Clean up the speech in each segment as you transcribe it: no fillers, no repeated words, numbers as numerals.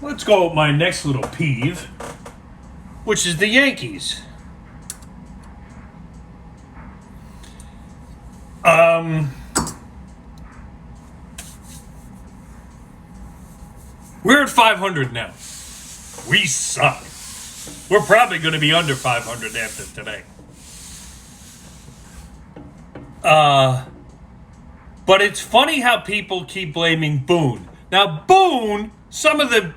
Let's go with my next little peeve, which is the Yankees. We're at 500 now. We suck. We're probably going to be under 500 after today. But it's funny how people keep blaming Boone. Now, Boone, some of the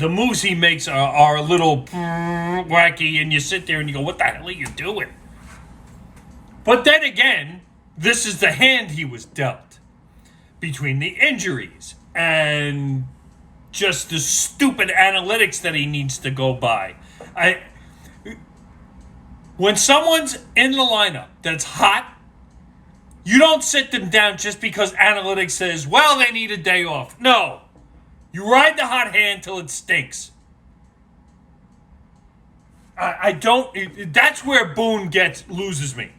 moves he makes are a little wacky, and you sit there and you go, what the hell are you doing? But then again, this is the hand he was dealt. Between the injuries and just the stupid analytics that he needs to go by. When someone's in the lineup that's hot, you don't sit them down just because analytics says, well, they need a day off. No. You ride the hot hand till it stinks. That's where Boone loses me.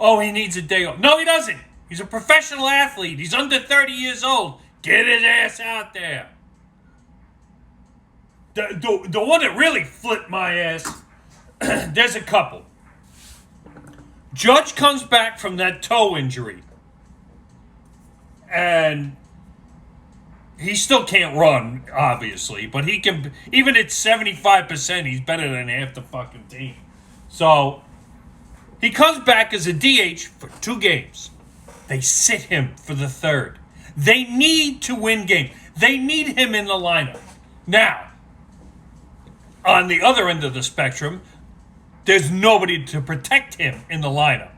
Oh, he needs a day off. No, he doesn't. He's a professional athlete. He's under 30 years old. Get his ass out there. The one that really flipped my ass, there's a couple. Judge comes back from that toe injury. And he still can't run, obviously. But he can, even at 75%, he's better than half the fucking team. So, he comes back as a DH for 2 games. They sit him for the 3rd. They need to win games. They need him in the lineup. Now, on the other end of the spectrum, there's nobody to protect him in the lineup.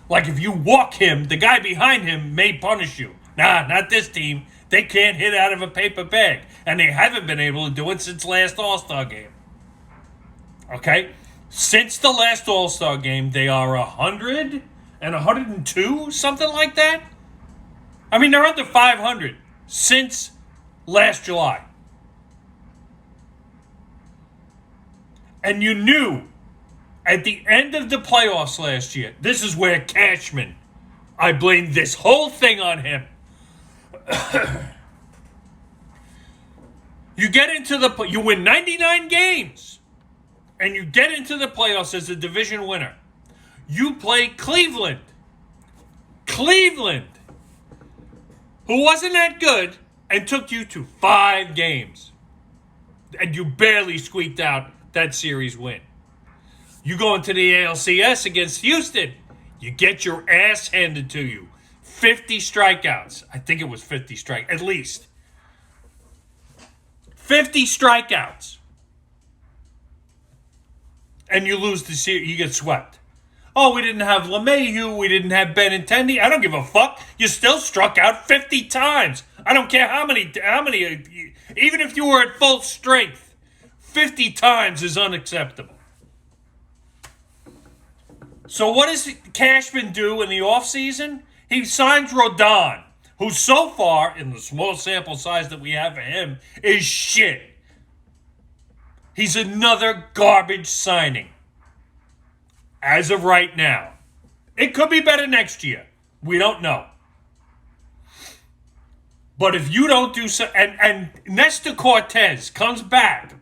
Like if you walk him, the guy behind him may punish you. Nah, not this team. They can't hit out of a paper bag. And they haven't been able to do it since last All-Star game. Okay? Since the last All-Star game, they are 100 and 102, something like that. I mean, they're under 500 since last July. And you knew at the end of the playoffs last year, this is where Cashman, I blame this whole thing on him. You win 99 games, and you get into the playoffs as a division winner. You play Cleveland. Cleveland, who wasn't that good, and took you to 5 games. And you barely squeaked out that series win. You go into the ALCS against Houston. You get your ass handed to you. 50 strikeouts. I think it was 50 strikeouts, at least. 50 strikeouts. And you lose the series. You get swept. Oh, we didn't have LeMahieu. We didn't have Benintendi. I don't give a fuck. You still struck out 50 times. I don't care how many. Even if you were at full strength, 50 times is unacceptable. So what does Cashman do in the offseason? He signs Rodon, who so far, in the small sample size that we have for him, is shit. He's another garbage signing. As of right now. It could be better next year. We don't know. But if you don't do so, and Nestor Cortez comes back,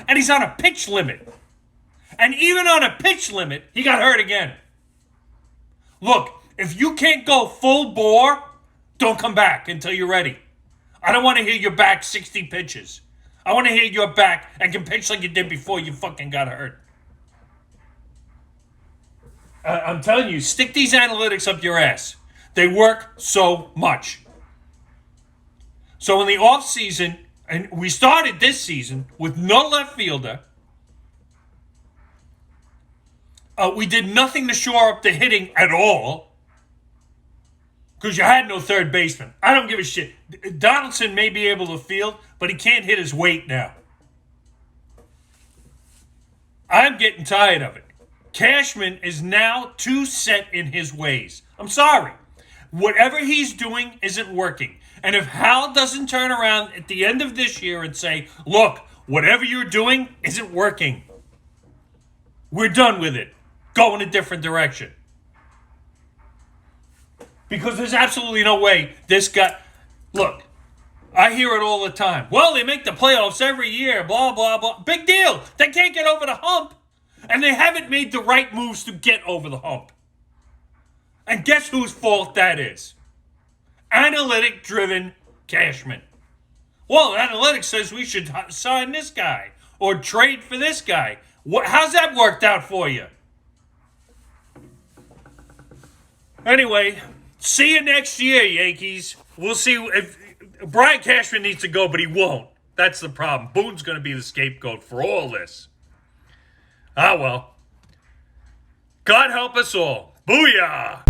and he's on a pitch limit. And even on a pitch limit, he got hurt again. Look, if you can't go full bore, don't come back until you're ready. I don't want to hear you're back 60 pitches. I want to hear you're back and can pitch like you did before you fucking got hurt. I'm telling you, stick these analytics up your ass. They work so much. So in the offseason, and we started this season with no left fielder. We did nothing to shore up the hitting at all. Because you had no third baseman. I don't give a shit. Donaldson may be able to field, but he can't hit his weight now. I'm getting tired of it. Cashman is now too set in his ways. I'm sorry. Whatever he's doing isn't working. And if Hal doesn't turn around at the end of this year and say, look, whatever you're doing isn't working. We're done with it. Go in a different direction. Because there's absolutely no way this guy... Look, I hear it all the time. Well, they make the playoffs every year, blah, blah, blah. Big deal. They can't get over the hump. And they haven't made the right moves to get over the hump. And guess whose fault that is? Analytic-driven Cashman. Well, analytics says we should sign this guy or trade for this guy. How's that worked out for you? Anyway, see you next year, Yankees. We'll see if Brian Cashman needs to go, but he won't. That's the problem. Boone's going to be the scapegoat for all this. Ah, well. God help us all. Booyah!